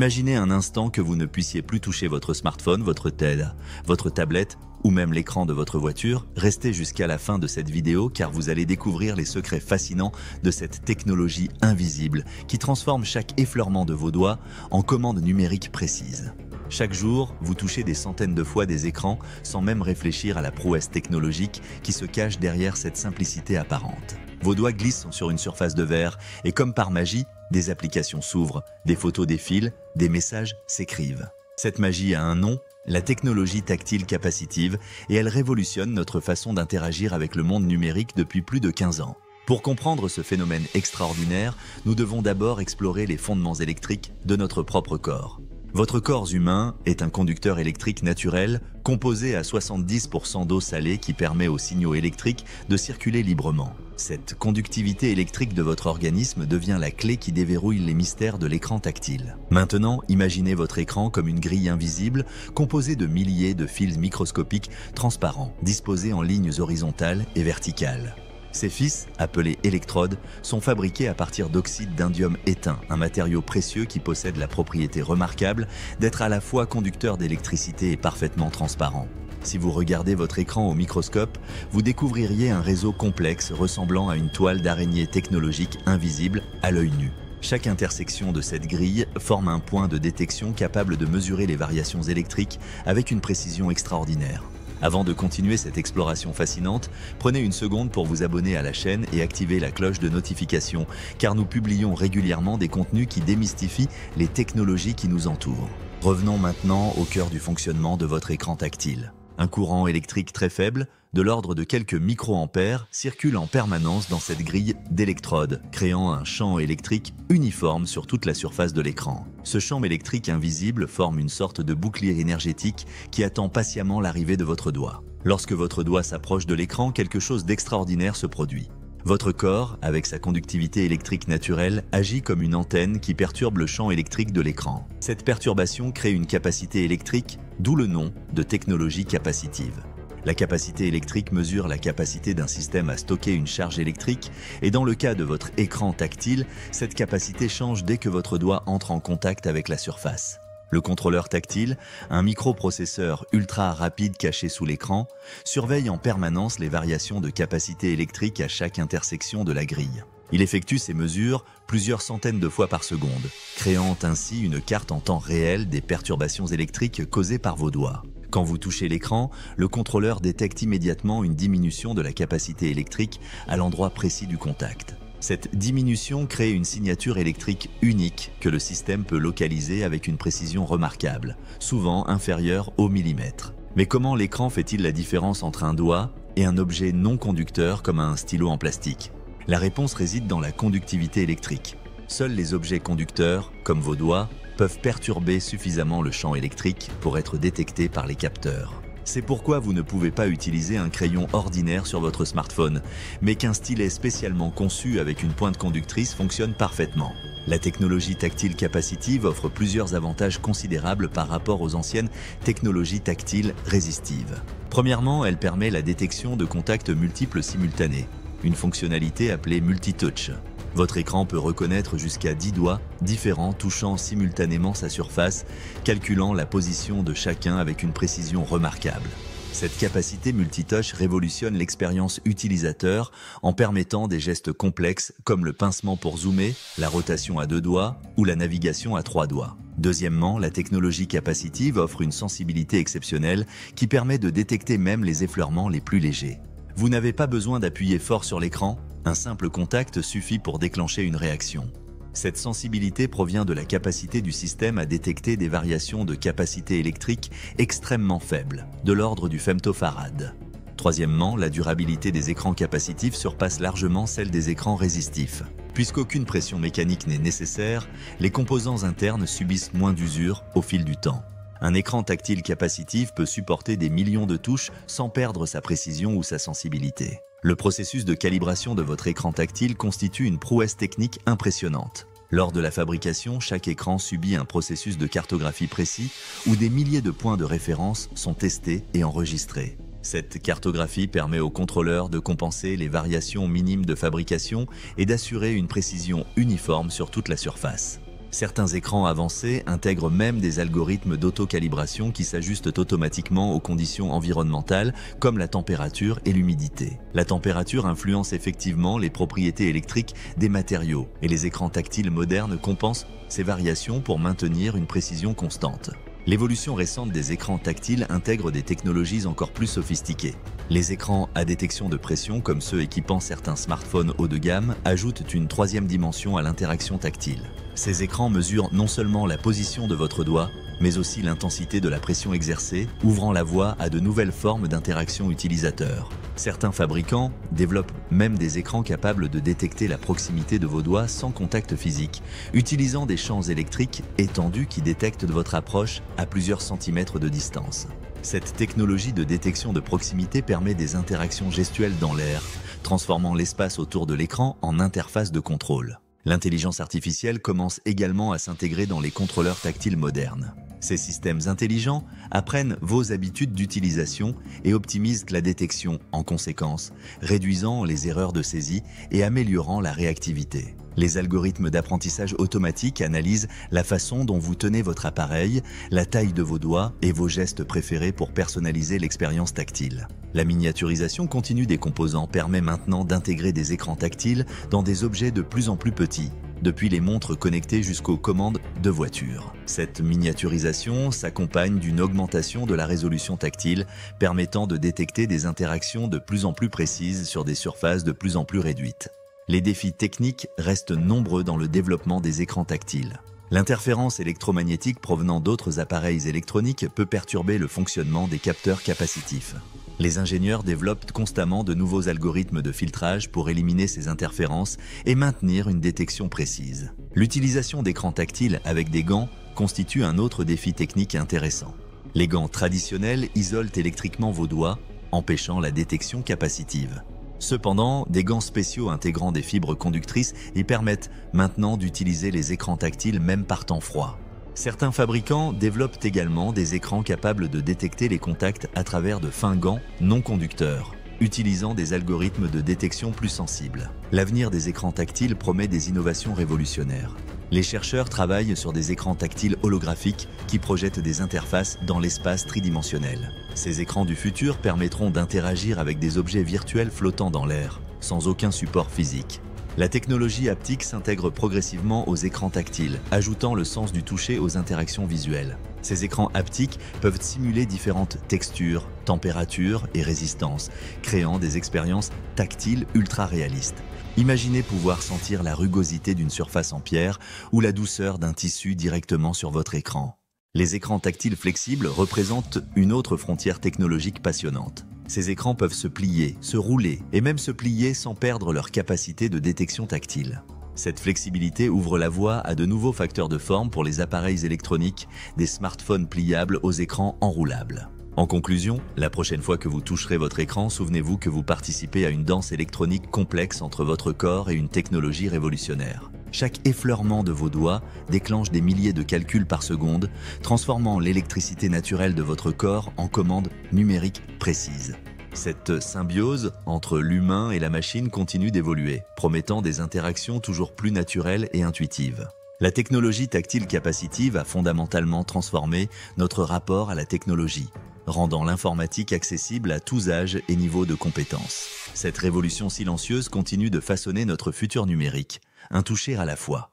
Imaginez un instant que vous ne puissiez plus toucher votre smartphone, votre tel, votre tablette ou même l'écran de votre voiture. Restez jusqu'à la fin de cette vidéo car vous allez découvrir les secrets fascinants de cette technologie invisible qui transforme chaque effleurement de vos doigts en commande numérique précise. Chaque jour, vous touchez des centaines de fois des écrans sans même réfléchir à la prouesse technologique qui se cache derrière cette simplicité apparente. Vos doigts glissent sur une surface de verre et comme par magie, des applications s'ouvrent, des photos défilent, des messages s'écrivent. Cette magie a un nom, la technologie tactile capacitive, et elle révolutionne notre façon d'interagir avec le monde numérique depuis plus de 15 ans. Pour comprendre ce phénomène extraordinaire, nous devons d'abord explorer les fondements électriques de notre propre corps. Votre corps humain est un conducteur électrique naturel composé à 70% d'eau salée qui permet aux signaux électriques de circuler librement. Cette conductivité électrique de votre organisme devient la clé qui déverrouille les mystères de l'écran tactile. Maintenant, imaginez votre écran comme une grille invisible composée de milliers de fils microscopiques transparents, disposés en lignes horizontales et verticales. Ces fils, appelés électrodes, sont fabriqués à partir d'oxyde d'indium éteint, un matériau précieux qui possède la propriété remarquable d'être à la fois conducteur d'électricité et parfaitement transparent. Si vous regardez votre écran au microscope, vous découvririez un réseau complexe ressemblant à une toile d'araignée technologique invisible à l'œil nu. Chaque intersection de cette grille forme un point de détection capable de mesurer les variations électriques avec une précision extraordinaire. Avant de continuer cette exploration fascinante, prenez une seconde pour vous abonner à la chaîne et activer la cloche de notification, car nous publions régulièrement des contenus qui démystifient les technologies qui nous entourent. Revenons maintenant au cœur du fonctionnement de votre écran tactile. Un courant électrique très faible, de l'ordre de quelques microampères, circule en permanence dans cette grille d'électrodes, créant un champ électrique uniforme sur toute la surface de l'écran. Ce champ électrique invisible forme une sorte de bouclier énergétique qui attend patiemment l'arrivée de votre doigt. Lorsque votre doigt s'approche de l'écran, quelque chose d'extraordinaire se produit. Votre corps, avec sa conductivité électrique naturelle, agit comme une antenne qui perturbe le champ électrique de l'écran. Cette perturbation crée une capacité électrique, d'où le nom de technologie capacitive. La capacité électrique mesure la capacité d'un système à stocker une charge électrique et dans le cas de votre écran tactile, cette capacité change dès que votre doigt entre en contact avec la surface. Le contrôleur tactile, un microprocesseur ultra rapide caché sous l'écran, surveille en permanence les variations de capacité électrique à chaque intersection de la grille. Il effectue ces mesures plusieurs centaines de fois par seconde, créant ainsi une carte en temps réel des perturbations électriques causées par vos doigts. Quand vous touchez l'écran, le contrôleur détecte immédiatement une diminution de la capacité électrique à l'endroit précis du contact. Cette diminution crée une signature électrique unique que le système peut localiser avec une précision remarquable, souvent inférieure au millimètre. Mais comment l'écran fait-il la différence entre un doigt et un objet non conducteur comme un stylo en plastique? La réponse réside dans la conductivité électrique. Seuls les objets conducteurs, comme vos doigts, peuvent perturber suffisamment le champ électrique pour être détectés par les capteurs. C'est pourquoi vous ne pouvez pas utiliser un crayon ordinaire sur votre smartphone, mais qu'un stylet spécialement conçu avec une pointe conductrice fonctionne parfaitement. La technologie tactile capacitive offre plusieurs avantages considérables par rapport aux anciennes technologies tactiles résistives. Premièrement, elle permet la détection de contacts multiples simultanés, une fonctionnalité appelée multitouch. Votre écran peut reconnaître jusqu'à 10 doigts différents touchant simultanément sa surface, calculant la position de chacun avec une précision remarquable. Cette capacité multitouch révolutionne l'expérience utilisateur en permettant des gestes complexes comme le pincement pour zoomer, la rotation à 2 doigts ou la navigation à 3 doigts. Deuxièmement, la technologie capacitive offre une sensibilité exceptionnelle qui permet de détecter même les effleurements les plus légers. Vous n'avez pas besoin d'appuyer fort sur l'écran, un simple contact suffit pour déclencher une réaction. Cette sensibilité provient de la capacité du système à détecter des variations de capacité électrique extrêmement faibles, de l'ordre du femtofarad. Troisièmement, la durabilité des écrans capacitifs surpasse largement celle des écrans résistifs. Puisqu'aucune pression mécanique n'est nécessaire, les composants internes subissent moins d'usure au fil du temps. Un écran tactile capacitif peut supporter des millions de touches sans perdre sa précision ou sa sensibilité. Le processus de calibration de votre écran tactile constitue une prouesse technique impressionnante. Lors de la fabrication, chaque écran subit un processus de cartographie précis où des milliers de points de référence sont testés et enregistrés. Cette cartographie permet au contrôleur de compenser les variations minimes de fabrication et d'assurer une précision uniforme sur toute la surface. Certains écrans avancés intègrent même des algorithmes d'auto-calibration qui s'ajustent automatiquement aux conditions environnementales comme la température et l'humidité. La température influence effectivement les propriétés électriques des matériaux et les écrans tactiles modernes compensent ces variations pour maintenir une précision constante. L'évolution récente des écrans tactiles intègre des technologies encore plus sophistiquées. Les écrans à détection de pression, comme ceux équipant certains smartphones haut de gamme, ajoutent une troisième dimension à l'interaction tactile. Ces écrans mesurent non seulement la position de votre doigt, mais aussi l'intensité de la pression exercée, ouvrant la voie à de nouvelles formes d'interaction utilisateur. Certains fabricants développent même des écrans capables de détecter la proximité de vos doigts sans contact physique, utilisant des champs électriques étendus qui détectent votre approche à plusieurs centimètres de distance. Cette technologie de détection de proximité permet des interactions gestuelles dans l'air, transformant l'espace autour de l'écran en interface de contrôle. L'intelligence artificielle commence également à s'intégrer dans les contrôleurs tactiles modernes. Ces systèmes intelligents apprennent vos habitudes d'utilisation et optimisent la détection en conséquence, réduisant les erreurs de saisie et améliorant la réactivité. Les algorithmes d'apprentissage automatique analysent la façon dont vous tenez votre appareil, la taille de vos doigts et vos gestes préférés pour personnaliser l'expérience tactile. La miniaturisation continue des composants permet maintenant d'intégrer des écrans tactiles dans des objets de plus en plus petits, depuis les montres connectées jusqu'aux commandes de voiture. Cette miniaturisation s'accompagne d'une augmentation de la résolution tactile, permettant de détecter des interactions de plus en plus précises sur des surfaces de plus en plus réduites. Les défis techniques restent nombreux dans le développement des écrans tactiles. L'interférence électromagnétique provenant d'autres appareils électroniques peut perturber le fonctionnement des capteurs capacitifs. Les ingénieurs développent constamment de nouveaux algorithmes de filtrage pour éliminer ces interférences et maintenir une détection précise. L'utilisation d'écrans tactiles avec des gants constitue un autre défi technique intéressant. Les gants traditionnels isolent électriquement vos doigts, empêchant la détection capacitive. Cependant, des gants spéciaux intégrant des fibres conductrices y permettent maintenant d'utiliser les écrans tactiles même par temps froid. Certains fabricants développent également des écrans capables de détecter les contacts à travers de fins gants non conducteurs, utilisant des algorithmes de détection plus sensibles. L'avenir des écrans tactiles promet des innovations révolutionnaires. Les chercheurs travaillent sur des écrans tactiles holographiques qui projettent des interfaces dans l'espace tridimensionnel. Ces écrans du futur permettront d'interagir avec des objets virtuels flottant dans l'air, sans aucun support physique. La technologie haptique s'intègre progressivement aux écrans tactiles, ajoutant le sens du toucher aux interactions visuelles. Ces écrans haptiques peuvent simuler différentes textures, températures et résistances, créant des expériences tactiles ultra réalistes. Imaginez pouvoir sentir la rugosité d'une surface en pierre ou la douceur d'un tissu directement sur votre écran. Les écrans tactiles flexibles représentent une autre frontière technologique passionnante. Ces écrans peuvent se plier, se rouler et même se plier sans perdre leur capacité de détection tactile. Cette flexibilité ouvre la voie à de nouveaux facteurs de forme pour les appareils électroniques, des smartphones pliables aux écrans enroulables. En conclusion, la prochaine fois que vous toucherez votre écran, souvenez-vous que vous participez à une danse électronique complexe entre votre corps et une technologie révolutionnaire. Chaque effleurement de vos doigts déclenche des milliers de calculs par seconde, transformant l'électricité naturelle de votre corps en commande numérique précise. Cette symbiose entre l'humain et la machine continue d'évoluer, promettant des interactions toujours plus naturelles et intuitives. La technologie tactile capacitive a fondamentalement transformé notre rapport à la technologie, rendant l'informatique accessible à tous âges et niveaux de compétences. Cette révolution silencieuse continue de façonner notre futur numérique, un toucher à la fois.